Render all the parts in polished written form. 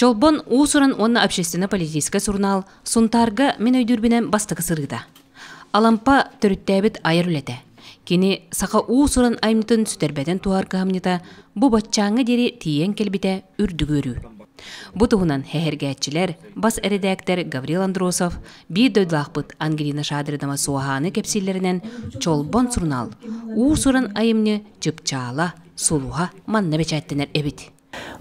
Чолбон уусуран онна общественно-политический журнал Сунтарга мен өйдүрбинен бастыкы сырыда. Алампа төрүттәбит айыр үлете. Кини сақа уусуран аймытын сүтербеден туар кахамнита бу батчаңы дери тиен келбите үрдүгөрү. Бу туһунан хәһәргәтчиләр, бас редактор Гаврил Андросов, би дөйдлахпыт Ангелина Шадридама суаханы кепсиллеринен Чолбон журнал уусуран айымны чыпчаала сулуха манна бечәттенер эбит.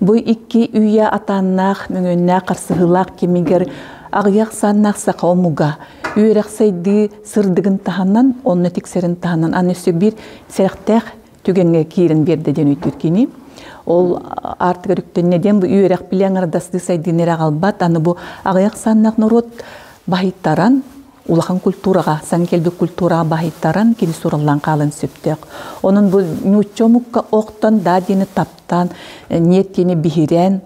Бу икки үйе атаннақ, мөңөннә қарсығылақ кемегер ағыяқ саннақ сақа омуға. Үйерек сайды сырдығын тағаннан, онны тексерін тағаннан, анысы бір сәріқтәқ түгенге кейрін берді ден өйткені. Ол артық өріктен неден бұл үйерек білен ардасты сайдынер ағалбат, аны бұл ағыяқ саннақ нұрот бахиттаран, улахан культураға, санкелбі культураға бахиттаран кені сұралан қалын сөптек. Оның бұл нүтчомукка оқтан, дадені таптан, ниеттені бихирен,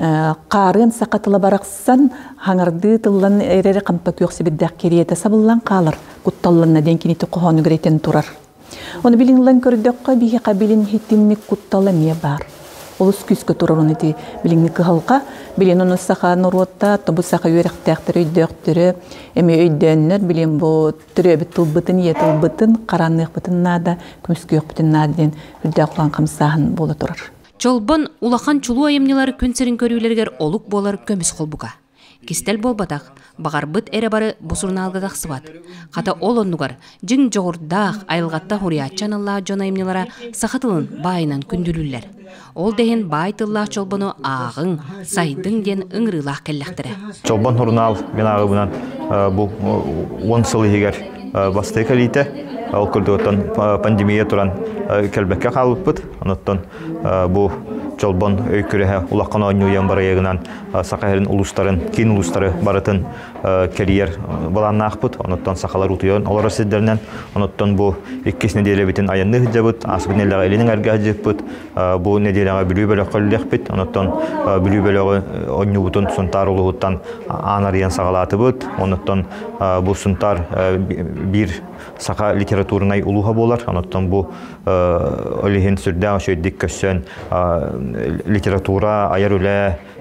қарын сақатылы барақсан, хаңарды тыллан әрері қампа көксі бірдәк кереті сабылан қалыр, құтталланна ден кенеті қоғаны көретін тұрар. Оны біліңлен көрдіққа бейі қабілін хеттінмек құтталы не бар. Олыс күскі тұрар оны де біліңні қығылға, білін оны сақа нұротта, бұ сақа өріқтәқтірі өйдөқтірі, әме өйдөннер, білін бұ түрі өбі тұлбытын, етіл бұтын, қаранық бұтын нада, көміскі өк бұтын нада ден үрдәқ ұлан қамсағын болы тұрар. Чолбон улахан чулу айымнылар күнсерін көрүйлергер олук болар көміс қолбуға. Кистел болбатақ, бағарбыт әрі бары бұсырналға тақсыбат. Қата ол оннуғар, жың жоғырдақ айылғатта хуриятчан алла жон айымнылара сақатылын байынан күнділілер. Ол дейін байтылла чолбону ағың, сайдың ден ұңрылақ келләқтірі. Чолбон журнал мен ағы бұнан бұл 10 сылы егер басты кәлейті. Ол күрдіғыттан пандемия тұран кәлбәкке қалып бұд. Оныттан бұл Чолбон өйкірігі улаққан ойнуян бары егінан сақайырын ұлыстарын, кейін ұлыстары барытын кәрiyер баланнақ бұд. Оныттан сақалар ұтуян олар сіздерінен. Оныттан бұл еккес неделі бітін айынны ғыджа бұд. Асық неліға елінің әрге ғыджып бұд. Бұл неделіға білу бөлі қөлілік бұд. Оныттан білу бөлігі ойну бұтын сұнтар ұлығыттан анариян сағалаты бұд. Оныттан бұл сұнтар бір сақа литературынай ұлыға болар. Оныттан бұл олихин сүрдәң шөйдік көссен литература аяр үлі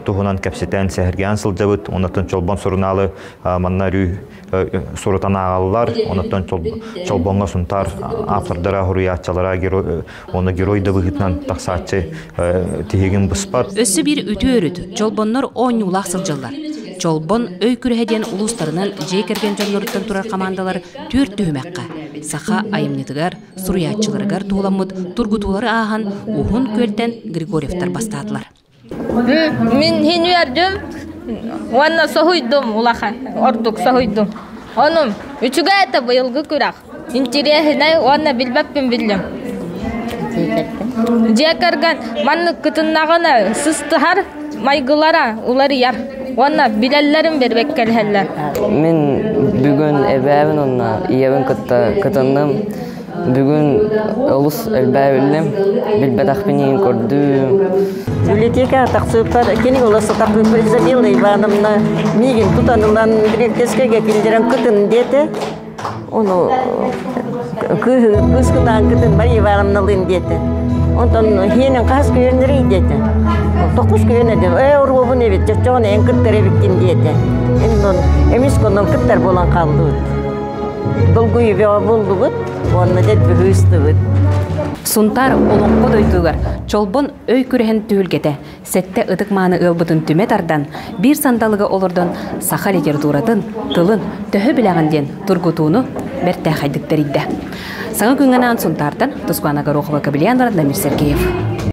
туғынан кәпсетен сәхірген сылжабыд. Онаттан Чолбон сұрыналы манна рүй сұрытан ағалылар. Онаттан Чолбонға сұнтар автордара, хуриятчалара, оны геройды бұғытынан тақсатчы тегеген бұспат. Өсі бір үті өріт, Чолбоннар оң ұлақ сылжалар. Чолбон өйкүрәден улустарынан жекерген жонлорыттан турар командалар төрт түймәкка. Саха айымнетігер, суруятчыларыгар туғыламыд, тургутулары ағын уғын көлден Григорьевтар бастадылар. Мен хен өрдім, уанна соғыйдым улаға, ордық соғыйдым. Оның үчігі әті бұйылғы күрақ. Интересінай, уанна білбәппен білдім. Жекерген манны күтіннағына сыстығар, майгылара, улары яр. Ona bilallerim berbek kelheller. Men bugün evvevin onna iyevin kıtandım. Bugün olus elbevlim bilbedak beni gördüm. Biblioteka taksıplar keni olası takıplar Izabella Ivanovna migin tutanılan bir keskege kildiren kıtın diyete. Onu kıskıdan kıtın bari Ivanovna'lın diyete. Ondan hinin kas köyünleri diyete. Dokuz köyüne de orubun evet çoğun en kıtlar eviktin diyete. Emis konum kıtlar bolan kaldı. Dolguyu ve buldu bud. Onu det bir hıstı bud. Suntar olonqo doydugar. Çolbon öykürehen tühülgete. Sette ıdıkmanı ılbıdın tümetardan bir sandalıga olurdan saha literaturadan tılın töhü bilağından turgutuunu bertə haydıklar iddi. Sana güngenen Suntardan Tuzkuana Garokhova Kabiliyanlar Damir Sergeyev.